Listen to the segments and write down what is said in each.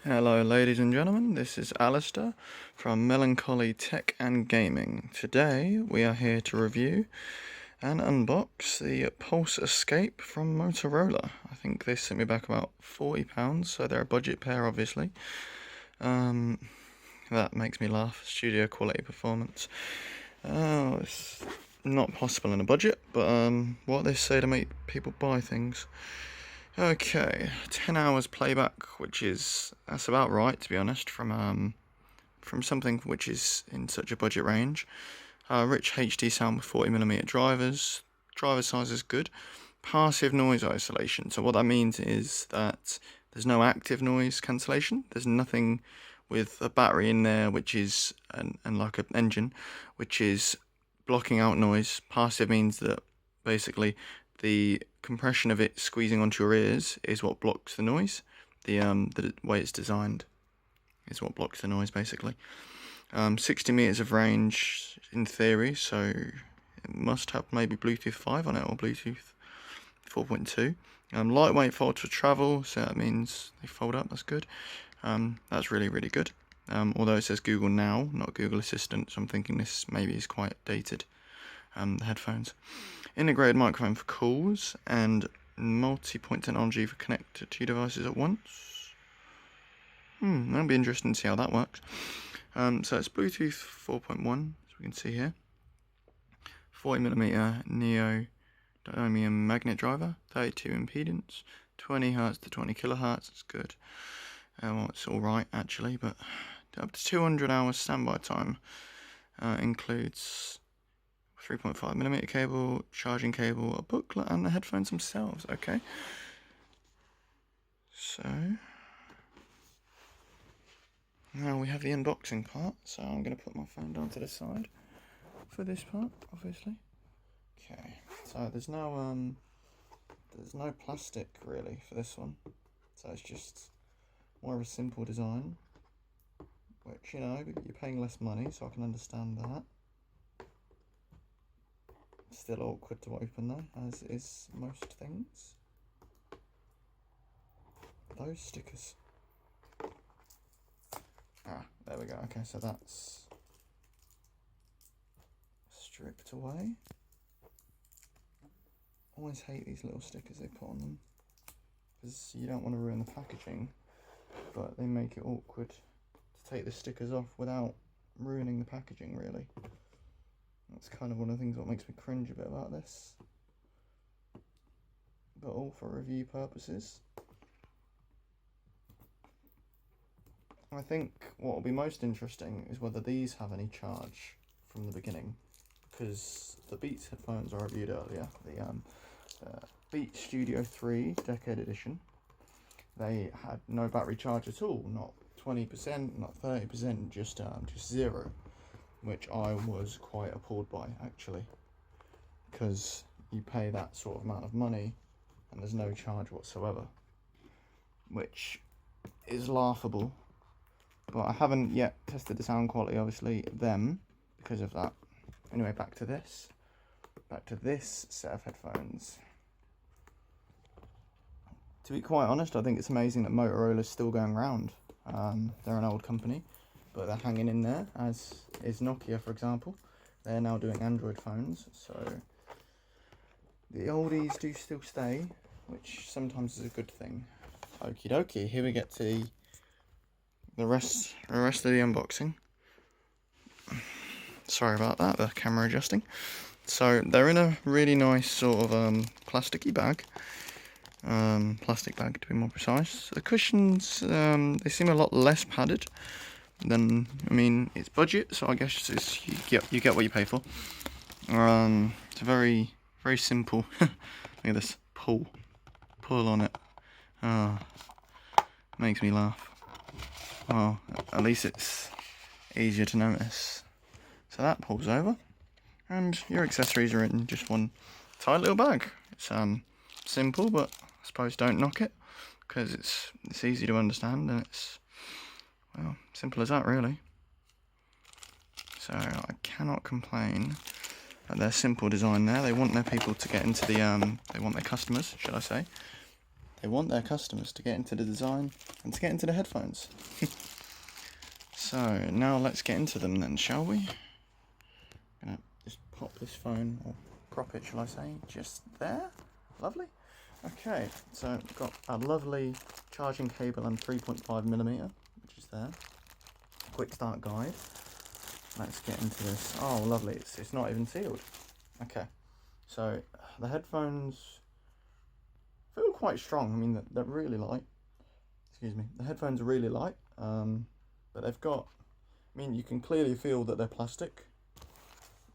Hello ladies and gentlemen, this is Alistair from Melancholy Tech and Gaming. Today we are here to review and unbox the Pulse Escape from Motorola. I think they sent me back about £40, so they're a budget pair obviously. That makes me laugh. Studio quality performance. It's not possible in a budget, but what they say to make people buy things. Okay, 10 hours playback, that's about right to be honest, from something which is in such a budget range. Rich HD sound with 40mm drivers. Driver size is good. Passive noise isolation. So what that means is that there's no active noise cancellation. There's nothing with a battery in there, which is and like an engine, which is blocking out noise. Passive means that basically the compression of it squeezing onto your ears is what blocks the noise. The way it's designed is what blocks the noise basically. 60 meters of range in theory, so it must have maybe Bluetooth 5 on it or Bluetooth 4.2. Lightweight folds for travel, so that means they fold up. That's good. That's really good. Although it says Google Now, not Google Assistant, so I'm thinking this maybe is quite dated. The headphones. Integrated microphone for calls and multi-point technology for connected to devices at once. That'll be interesting to see how that works. So it's Bluetooth 4.1, as we can see here. 40mm neodymium magnet driver, 32 impedance, 20Hz to 20 kHz. It's good. Well, it's alright actually, but up to 200 hours standby time. Includes 3.5mm cable, charging cable, a booklet, and the headphones themselves. Okay. So now we have the unboxing part. So I'm going to put my phone down to the side for this part, obviously. Okay. So there's no plastic really for this one. So it's just more of a simple design, which, you know, you're paying less money, so I can understand that. Still awkward to open though, as is most things. Those stickers. There we go. Okay, so that's stripped away. Always hate these little stickers they put on them, because you don't want to ruin the packaging, but they make it awkward to take the stickers off without ruining the packaging, really. That's kind of one of the things that makes me cringe a bit about this. But all for review purposes. I think what will be most interesting is whether these have any charge from the beginning, because the Beats headphones I reviewed earlier, the Beats Studio 3 Decade Edition, they had no battery charge at all, not 20%, not 30%, just zero. Which I was quite appalled by actually, because you pay that sort of amount of money and there's no charge whatsoever, which is laughable. But I haven't yet tested the sound quality, obviously, because of that. Anyway, back to this set of headphones. To be quite honest, I think it's amazing that Motorola's still going around. They're an old company, but they're hanging in there, as is Nokia, for example. They're now doing Android phones, so the oldies do still stay, which sometimes is a good thing. Okie dokie, here we get to the rest of the unboxing. Sorry about that, the camera adjusting. So they're in a really nice sort of plasticky bag. Plastic bag to be more precise. The cushions, they seem a lot less padded. Then, I mean, it's budget, so I guess you get what you pay for. It's a very simple. Look at this pull on it. Makes me laugh. Well, at least it's easier to notice. So that pulls over, and your accessories are in just one tight little bag. It's simple, but I suppose don't knock it, because it's easy to understand, and it's, well, simple as that really. So I cannot complain at their simple design there. They want their people to get into the, they want their customers, should I say. they want their customers to get into the design and to get into the headphones. So now let's get into them then, shall we? I'm gonna just pop this phone, or prop it, shall I say, just there. Lovely. Okay, so I've got a lovely charging cable and 3.5mm, which is there. Quick start guide. Let's get into this. Oh, lovely. It's not even sealed. Okay, so the headphones feel quite strong. I mean, they're really light. Excuse me. The headphones are really light, but they've got, I mean, you can clearly feel that they're plastic.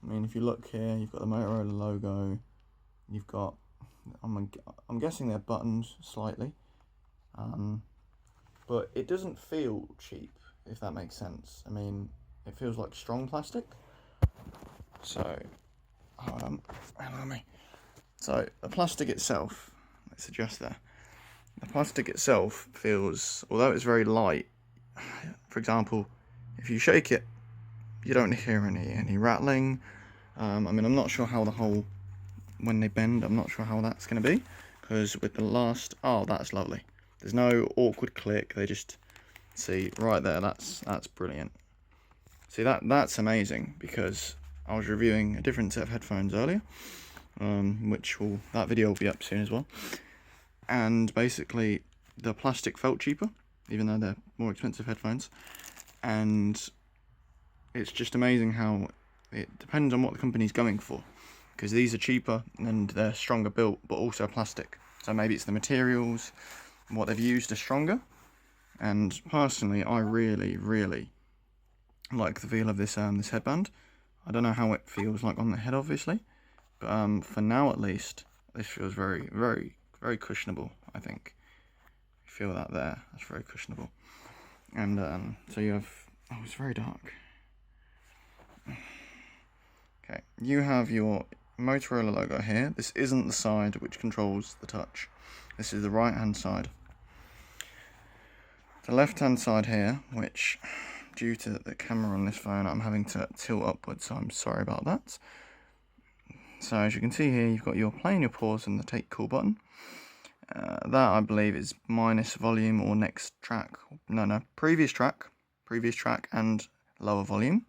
I mean, if you look here, you've got the Motorola logo. You've got, I'm guessing they're buttons slightly, but it doesn't feel cheap, if that makes sense. I mean, it feels like strong plastic. So, allow me. So the plastic itself, let's adjust there. The plastic itself feels, although it's very light, for example, if you shake it, you don't hear any rattling. I mean, I'm not sure how the whole, when they bend, I'm not sure how that's going to be, because with the last, oh, that's lovely. There's no awkward click. They just, see right there, that's brilliant. See, that's amazing, because I was reviewing a different set of headphones earlier, that video will be up soon as well. And basically, the plastic felt cheaper, even though they're more expensive headphones. And it's just amazing how it depends on what the company's going for, because these are cheaper and they're stronger built, but also plastic. So maybe it's the materials, what they've used are stronger. And personally, I really like the feel of this this headband. I don't know how it feels like on the head, obviously, but for now at least, this feels very cushionable. I think you feel that there. That's very cushionable. And so you have, oh, it's very dark. Okay, you have your Motorola logo here. This isn't the side which controls the touch. This is the right hand side. The left hand side here, which due to the camera on this phone I'm having to tilt upwards, so I'm sorry about that. So as you can see here, you've got your play and your pause and the take call button. That I believe is minus volume or next track. No, previous track and lower volume.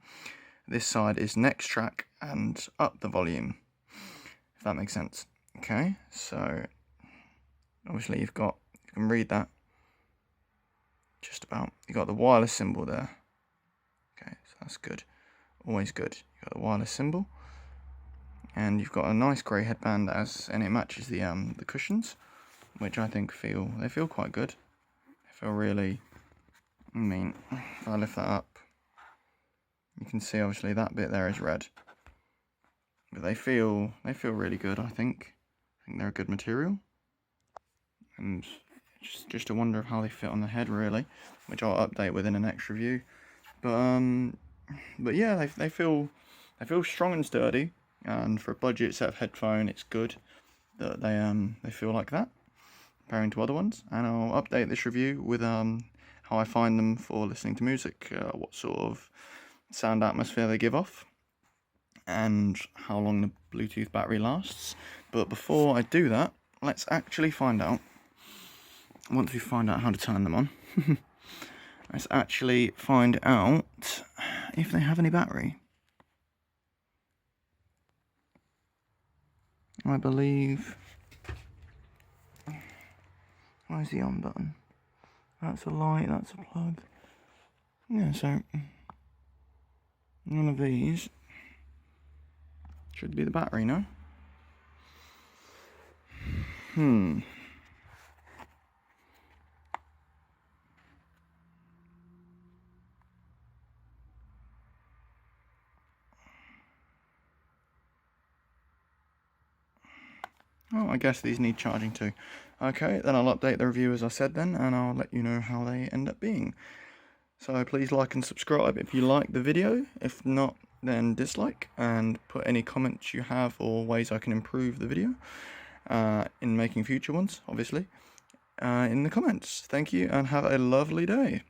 This side is next track and up the volume, if that makes sense. Okay, so obviously you can read that just about. You got the wireless symbol there. Okay, so that's good, always good. You got the wireless symbol, and you've got a nice grey headband and it matches the cushions, which I think feel quite good. They feel really, I mean, if I lift that up, you can see obviously that bit there is red, but they feel really good. I think they're a good material, and just a wonder of how they fit on the head really, which I'll update within the next review. But yeah, they feel strong and sturdy, and for a budget set of headphone, it's good that they feel like that comparing to other ones. And I'll update this review with how I find them for listening to music, what sort of sound atmosphere they give off, and how long the Bluetooth battery lasts. But before I do that, let's actually find out, once we find out how to turn them on, let's actually find out if they have any battery. I believe, where's the on button? That's a light, that's a plug. Yeah, so one of these should be the battery, no? Oh, I guess these need charging too. Okay, then I'll update the review as I said then, and I'll let you know how they end up being. So please like and subscribe if you like the video. If not, then dislike, and put any comments you have or ways I can improve the video in making future ones, obviously, in the comments. Thank you, and have a lovely day.